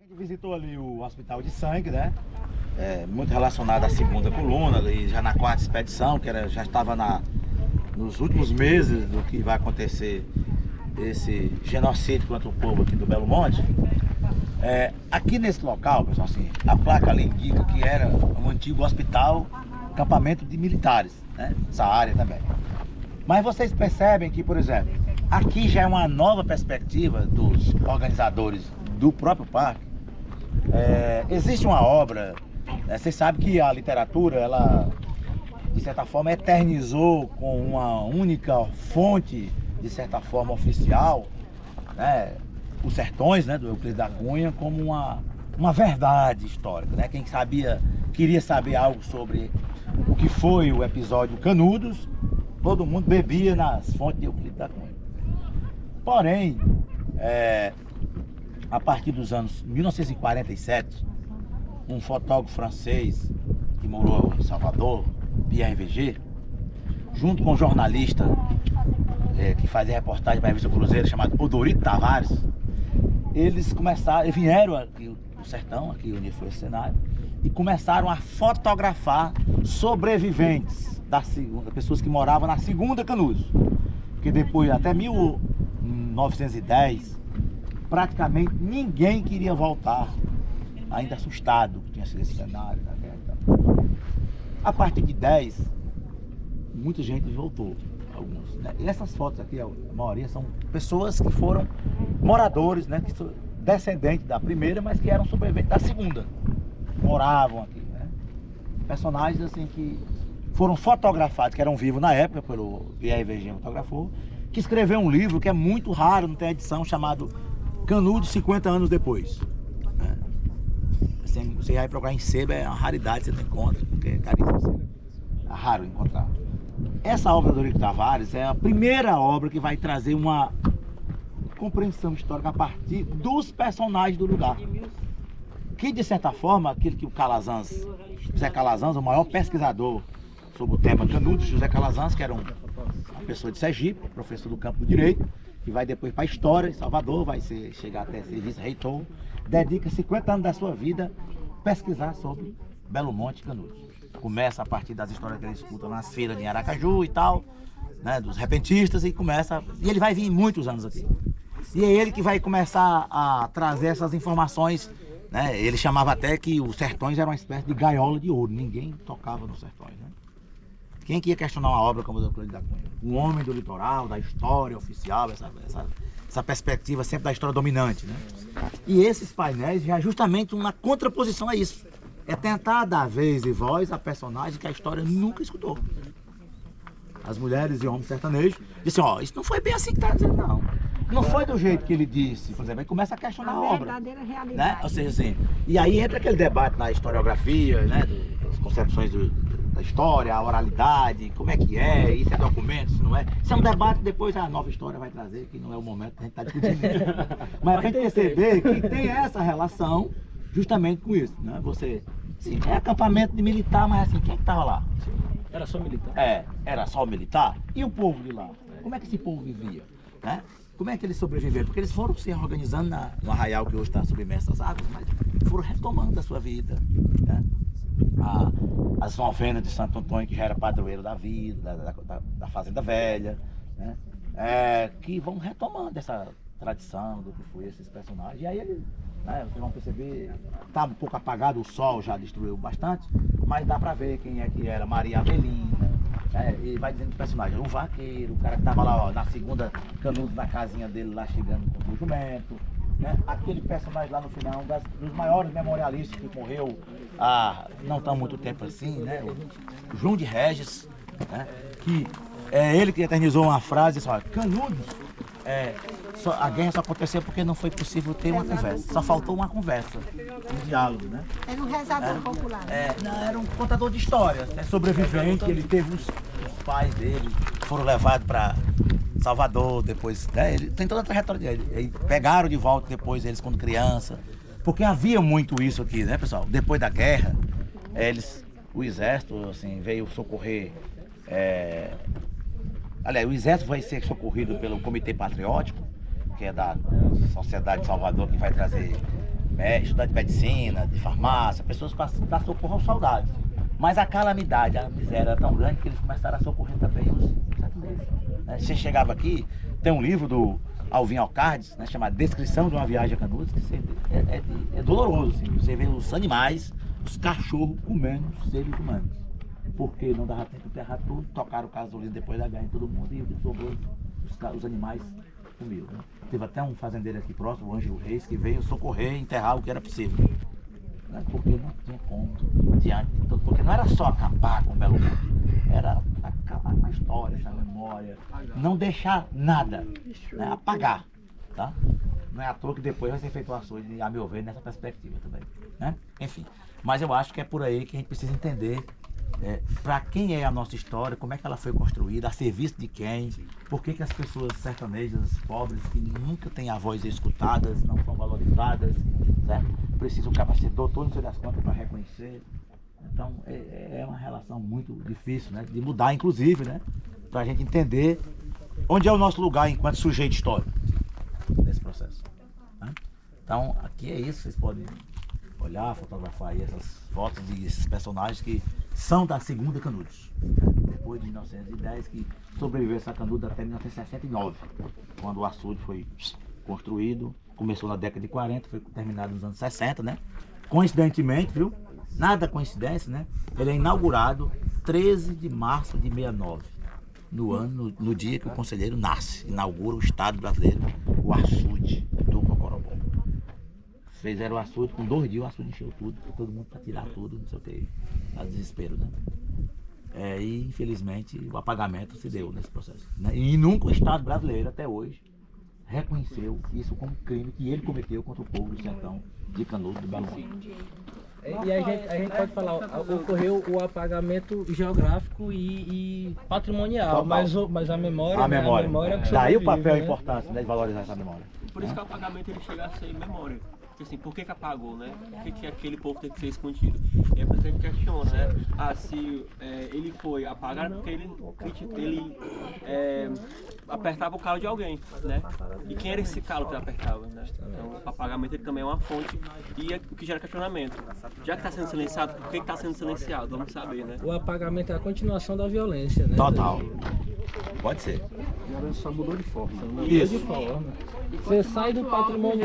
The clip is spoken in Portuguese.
gente visitou ali o Hospital de Sangue, né? Muito relacionado à segunda coluna e já na quarta expedição, que já estava nos últimos meses do que vai acontecer esse genocídio contra o povo aqui do Belo Monte. Aqui nesse local, pessoal, assim, a placa ali indica que era um antigo hospital, acampamento de militares, né? Essa área também. Mas vocês percebem que, por exemplo, aqui já é uma nova perspectiva dos organizadores do próprio parque. Existe uma obra, vocês sabem que a literatura, ela, de certa forma, eternizou com uma única fonte, de certa forma, oficial, né? Os Sertões, né, do Euclides da Cunha, como uma verdade histórica, né? Quem queria saber algo sobre o que foi o episódio Canudos, todo mundo bebia nas fontes de Euclides da Cunha. Porém, a partir dos anos 1947, um fotógrafo francês que morou em Salvador, Pierre Verger, junto com um jornalista que fazia reportagem para a revista Cruzeiro, chamado Odorito Tavares, eles vieram aqui no sertão, aqui onde foi esse cenário, e começaram a fotografar sobreviventes da segunda, pessoas que moravam na segunda Canudos, porque depois, até 1910, praticamente ninguém queria voltar, ainda assustado que tinha sido esse cenário da guerra. A partir de 10, muita gente voltou, alguns, né? E essas fotos aqui, a maioria são pessoas que foram moradores, né? Que são descendentes da primeira, mas que eram sobreviventes da segunda, moravam aqui, né? Personagens assim que foram fotografados, que eram vivos na época, pelo Pierre Verger fotografou, que escreveu um livro que é muito raro, não tem edição, chamado Canudos 50 anos depois. Você vai procurar em sebo, é uma raridade, você não encontra, porque é caríssimo. É raro encontrar. Essa obra do Odorito Tavares é a primeira obra que vai trazer uma compreensão histórica a partir dos personagens do lugar. Que, de certa forma, aquele que o Calazans, José Calazans, o maior pesquisador sobre o tema Canudos, José Calazans, que era uma pessoa de Sergipe, professor do campo do direito, que vai depois para a história em Salvador, vai chegar até ser vice-reitor, dedica 50 anos da sua vida a pesquisar sobre Belo Monte e Canudos. Começa a partir das histórias que ele escuta nas feiras de Aracaju e tal, né, dos repentistas, e ele vai vir muitos anos aqui. E é ele que vai começar a trazer essas informações, né? Ele chamava até que os sertões eram uma espécie de gaiola de ouro, ninguém tocava nos sertões, né? Quem que ia questionar uma obra como o Euclides da Cunha? Um homem do litoral, da história oficial, essa perspectiva sempre da história dominante, né? E esses painéis já é justamente uma contraposição a isso. É tentar dar vez e voz a personagens que a história nunca escutou. As mulheres e homens sertanejos dizem, isso não foi bem assim que está dizendo, não. Não foi do jeito que ele disse, por exemplo, ele começa a questionar a obra. Verdadeira realidade. Né? Ou seja, assim, e aí entra aquele debate na historiografia, né, das concepções da história, a oralidade, como é que é, isso é documento, isso não é. Isso é um debate que depois a nova história vai trazer, que não é o momento que a gente está discutindo. Mas é para a gente perceber que tem essa relação justamente com isso, né? Você, assim, é acampamento de militar, mas assim, quem é que estava lá? Era só militar? Era só militar? E o povo de lá? Como é que esse povo vivia? Né? Como é que eles sobreviveram? Porque eles foram se organizando no arraial que hoje está submerso às águas, mas foram retomando a sua vida, né? As novenas de Santo Antônio, que já era padroeiro da vida, da Fazenda Velha, né? Que vão retomando essa tradição do que foi esses personagens. E aí eles, né, vocês vão perceber, está um pouco apagado, o sol já destruiu bastante, mas dá para ver quem é que era Maria Avelina, né? E vai dizendo os personagens, o vaqueiro, o cara que estava lá, na segunda Canudos, na casinha dele lá chegando com o jumento, né? Aquele personagem lá no final, um dos maiores memorialistas que morreu há não tão muito tempo assim, né? O João de Regis, né? Que é ele que eternizou uma frase assim, Canudos, a guerra só aconteceu porque não foi possível ter uma conversa, só faltou uma conversa, um diálogo, né? Era um rezador popular. Era um contador de histórias, sobrevivente, ele teve os pais dele, foram levados para Salvador, depois, né, ele tem toda a trajetória dele. E pegaram de volta depois eles quando criança, porque havia muito isso aqui, né, pessoal? Depois da guerra, o exército, assim, veio socorrer. Aliás, o exército vai ser socorrido pelo Comitê Patriótico, que é da Sociedade de Salvador, que vai trazer estudante de medicina, de farmácia, pessoas para dar socorro aos soldados. Mas a calamidade, a miséria era tão grande que eles começaram a socorrer também os sertanejos. Né? Você chegava aqui, tem um livro do Alvin Alcardes, né, chamado Descrição de uma Viagem a Canudos, que é doloroso. Assim. Você vê os animais, os cachorros comendo os seres humanos. Porque não dava tempo de enterrar tudo, tocaram gasolina depois da guerra em todo mundo e o que sobrou, os animais comiam. Né? Teve até um fazendeiro aqui próximo, o Ângelo Reis, que veio socorrer e enterrar o que era possível. Né? Porque não tinha como, diante de tudo, porque não era só acabar com o Belo Monte, era acabar com a história, essa memória, não deixar nada, né? Apagar. Tá? Não é à toa que depois vai ser feito ações, a meu ver, nessa perspectiva também. Né? Enfim, mas eu acho que é por aí que a gente precisa entender para quem é a nossa história, como é que ela foi construída, a serviço de quem, por que as pessoas sertanejas, pobres, que nunca têm a voz escutadas, não são valorizadas, certo? Precisam ser doutor, não sei das contas, para reconhecer. Então é uma relação muito difícil, né? De mudar, inclusive, né? Para a gente entender onde é o nosso lugar enquanto sujeito histórico nesse processo. Né? Então aqui é isso, vocês podem olhar, fotografar aí essas fotos e esses personagens que são da segunda Canudos. Depois de 1910, que sobreviveu essa Canudos até 1969, quando o açude foi construído, começou na década de 40, foi terminado nos anos 60, né? Coincidentemente, viu? Nada coincidência, né? Ele é inaugurado 13 de março de 69, no dia que o conselheiro nasce, inaugura o Estado brasileiro, o açude do Cocorobó. Fizeram o açude, com 2 dias o açude encheu tudo, todo mundo para tirar tudo, não sei o que, a desespero, né? E infelizmente o apagamento se deu nesse processo. Né? E nunca o Estado brasileiro, até hoje, reconheceu isso como crime que ele cometeu contra o povo do sertão de Canudos do Belo Monte. E a gente pode falar, ocorreu o apagamento geográfico e patrimonial, mas a memória... A memória que daí o sobrevive, papel né? é importante, né, de valorizar essa memória. Por isso que o apagamento ele chega a ser memória. Porque, assim, por que apagou, né? Por que aquele povo tem que ser escondido? É por isso que a gente questiona, né? Se ele foi apagado porque ele apertava o calo de alguém, né? E quem era esse calo que ele apertava, né? Então o apagamento ele também é uma fonte e é o que gera questionamento. Já que está sendo silenciado, por que está sendo silenciado? Vamos saber, né? O apagamento é a continuação da violência, né? Total. Pode ser. Agora só mudou de forma. De forma. Você sai do patrimônio